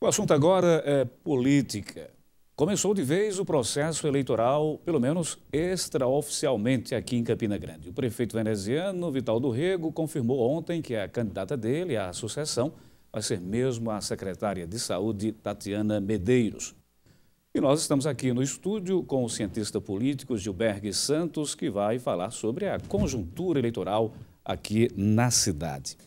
O assunto agora é política. Começou de vez o processo eleitoral, pelo menos extraoficialmente, aqui em Campina Grande. O prefeito veneziano, Vital do Rego, confirmou ontem que a candidata dele à sucessão vai ser mesmo a secretária de Saúde, Tatiana Medeiros. E nós estamos aqui no estúdio com o cientista político Gilberg Santos, que vai falar sobre a conjuntura eleitoral aqui na cidade.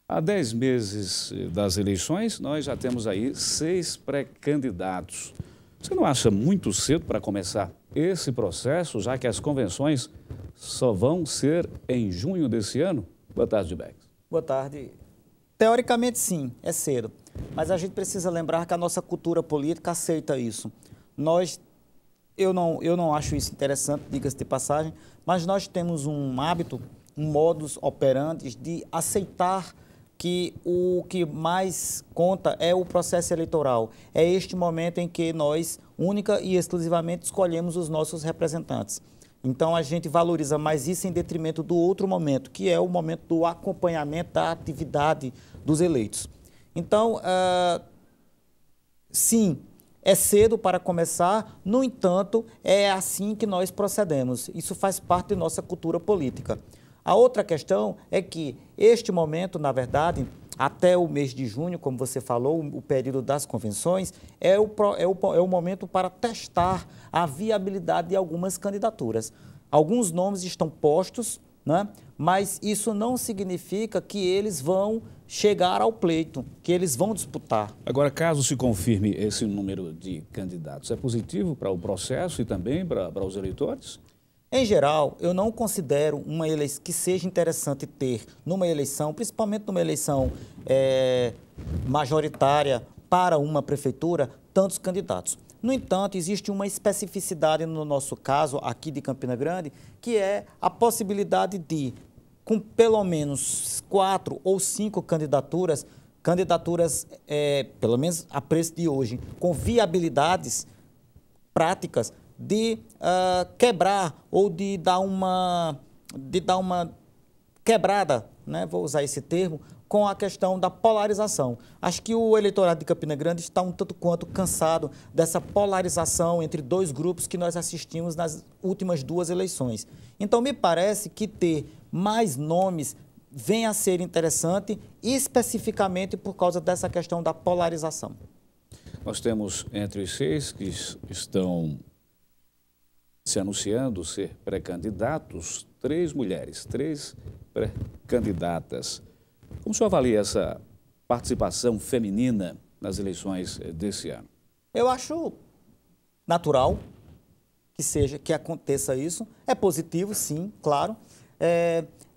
Há 10 meses das eleições, nós já temos aí 6 pré-candidatos. Você não acha muito cedo para começar esse processo, já que as convenções só vão ser em junho desse ano? Boa tarde, Gilberg. Boa tarde. Teoricamente, sim, é cedo. Mas a gente precisa lembrar que a nossa cultura política aceita isso. Eu não acho isso interessante, diga-se de passagem, mas nós temos um hábito, um modus operandi de aceitar que o que mais conta é o processo eleitoral. É este momento em que nós, única e exclusivamente, escolhemos os nossos representantes. Então, a gente valoriza mais isso em detrimento do outro momento, que é o momento do acompanhamento da atividade dos eleitos. Então, sim, é cedo para começar, no entanto, é assim que nós procedemos. Isso faz parte de nossa cultura política. A outra questão é que este momento, na verdade, até o mês de junho, como você falou, o período das convenções, é o momento para testar a viabilidade de algumas candidaturas. Alguns nomes estão postos, né? Mas isso não significa que eles vão chegar ao pleito, que eles vão disputar. Agora, caso se confirme esse número de candidatos, é positivo para o processo e também para os eleitores? Em geral, eu não considero uma eleição que seja interessante ter numa eleição, principalmente numa eleição majoritária para uma prefeitura, tantos candidatos. No entanto, existe uma especificidade no nosso caso, aqui de Campina Grande, que é a possibilidade de, com pelo menos 4 ou 5 candidaturas, pelo menos a preço de hoje, com viabilidades práticas, de quebrar ou de dar uma quebrada, né? Vou usar esse termo, com a questão da polarização. Acho que o eleitorado de Campina Grande está um tanto quanto cansado dessa polarização entre dois grupos que nós assistimos nas últimas 2 eleições. Então, me parece que ter mais nomes vem a ser interessante, especificamente por causa dessa questão da polarização. Nós temos entre os 6 que estão se anunciando ser pré-candidatos, 3 mulheres, 3 pré-candidatas. Como o senhor avalia essa participação feminina nas eleições desse ano? Eu acho natural que aconteça isso. É positivo, sim, claro.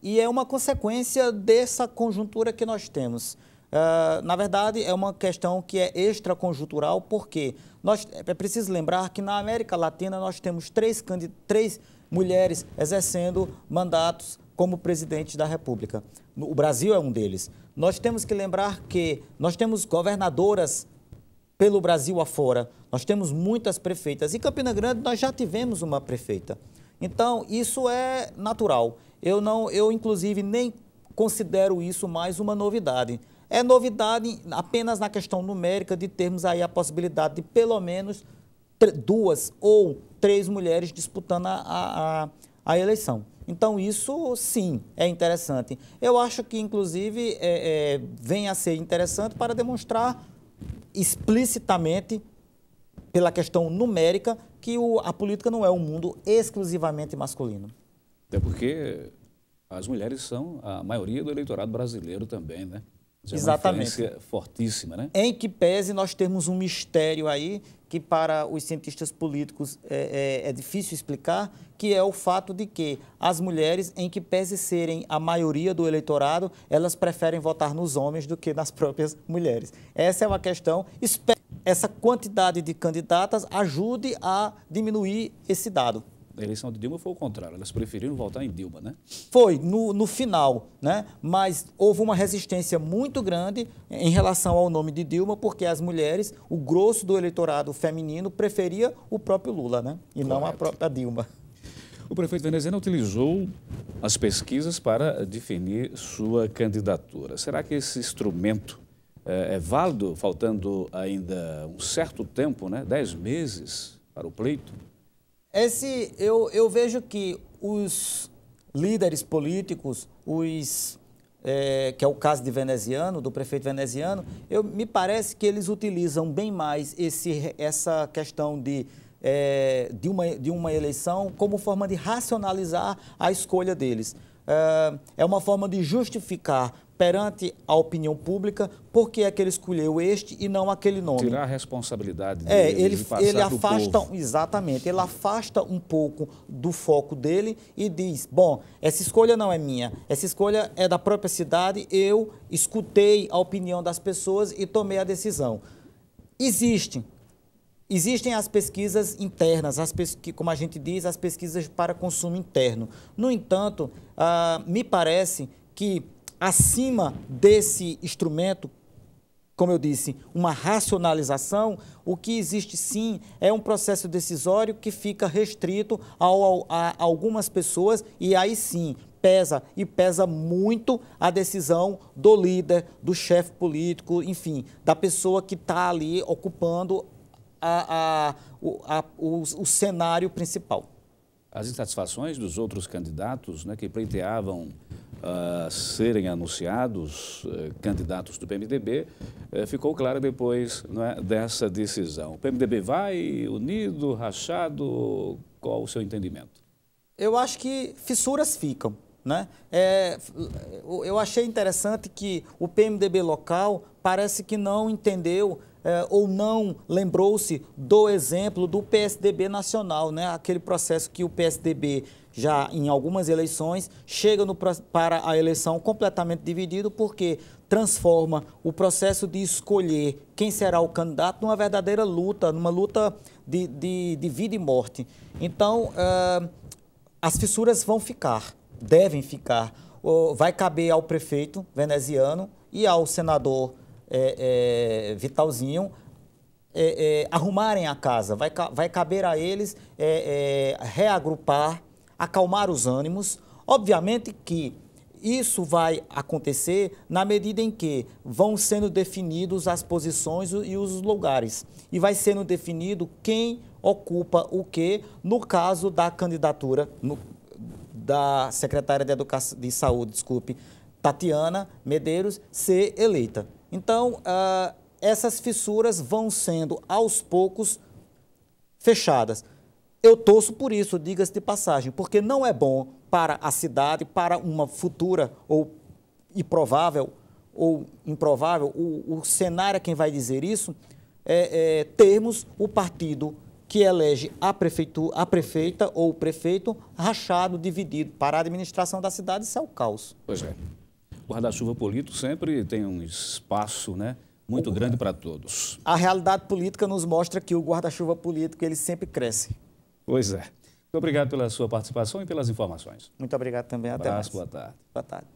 E é uma consequência dessa conjuntura que nós temos. Na verdade, é uma questão que é extraconjuntural, porque é preciso lembrar que na América Latina nós temos 3 mulheres exercendo mandatos como presidente da República. O Brasil é um deles. Nós temos que lembrar que nós temos governadoras pelo Brasil afora, nós temos muitas prefeitas. Em Campina Grande nós já tivemos uma prefeita. Então, isso é natural. Eu inclusive, nem considero isso mais uma novidade. É novidade apenas na questão numérica de termos aí a possibilidade de pelo menos 2 ou 3 mulheres disputando a eleição. Então, isso sim é interessante. Eu acho que, inclusive, vem a ser interessante para demonstrar explicitamente, pela questão numérica, que a política não é um mundo exclusivamente masculino. Até porque as mulheres são a maioria do eleitorado brasileiro também, né? Já exatamente. É uma influência fortíssima, né? Em que pese nós temos um mistério aí que para os cientistas políticos é difícil explicar, que é o fato de que as mulheres, em que pese serem a maioria do eleitorado, elas preferem votar nos homens do que nas próprias mulheres. Essa é uma questão. Espero que essa quantidade de candidatas ajude a diminuir esse dado. A eleição de Dilma foi o contrário, elas preferiram votar em Dilma, né? Foi, no final, né? Mas houve uma resistência muito grande em relação ao nome de Dilma, porque as mulheres, o grosso do eleitorado feminino, preferia o próprio Lula, né? E não a própria Dilma. O prefeito veneziano utilizou as pesquisas para definir sua candidatura. Será que esse instrumento é válido, faltando ainda um certo tempo, né? 10 meses para o pleito? Eu vejo que os líderes políticos, que é o caso de Veneziano, do prefeito Veneziano, me parece que eles utilizam bem mais essa questão de uma eleição como forma de racionalizar a escolha deles. É uma forma de justificar perante a opinião pública por que é que ele escolheu este e não aquele nome. Tirar a responsabilidade dele e passar ele afasta, povo. exatamente, ele afasta um pouco do foco dele e diz, bom, essa escolha não é minha, essa escolha é da própria cidade, eu escutei a opinião das pessoas e tomei a decisão. Existem as pesquisas internas, como a gente diz, as pesquisas para consumo interno. No entanto, me parece que acima desse instrumento, como eu disse, uma racionalização, o que existe sim é um processo decisório que fica restrito a algumas pessoas e aí sim pesa muito a decisão do líder, do chefe político, enfim, da pessoa que está ali ocupando o cenário principal. As insatisfações dos outros candidatos, né, que pleiteavam serem anunciados candidatos do PMDB, ficou claro depois, né, dessa decisão. O PMDB vai unido, rachado? Qual o seu entendimento? Eu acho que fissuras ficam, né? Eu achei interessante que o PMDB local parece que não entendeu ou não lembrou-se do exemplo do PSDB nacional, né? Aquele processo que o PSDB já em algumas eleições chega para a eleição completamente dividido porque transforma o processo de escolher quem será o candidato numa verdadeira luta, numa luta de vida e morte. Então, as fissuras vão ficar, devem ficar. Vai caber ao prefeito Veneziano e ao senador Vitalzinho arrumarem a casa, vai caber a eles reagrupar, acalmar os ânimos. Obviamente que isso vai acontecer na medida em que vão sendo definidos as posições e os lugares. E vai sendo definido quem ocupa o quê, no caso da candidatura da secretária de Saúde, Tatiana Medeiros, ser eleita. Então, essas fissuras vão sendo, aos poucos, fechadas. Eu torço por isso, diga-se de passagem, porque não é bom para a cidade, para uma futura ou improvável, o cenário é quem vai dizer isso, termos o partido que elege a prefeita ou o prefeito rachado, dividido. Para a administração da cidade, isso é o caos. Pois é. O guarda-chuva político sempre tem um espaço, né, muito grande para todos. A realidade política nos mostra que o guarda-chuva político ele sempre cresce. Pois é. Muito obrigado pela sua participação e pelas informações. Muito obrigado também. Até mais. Boa tarde. Boa tarde.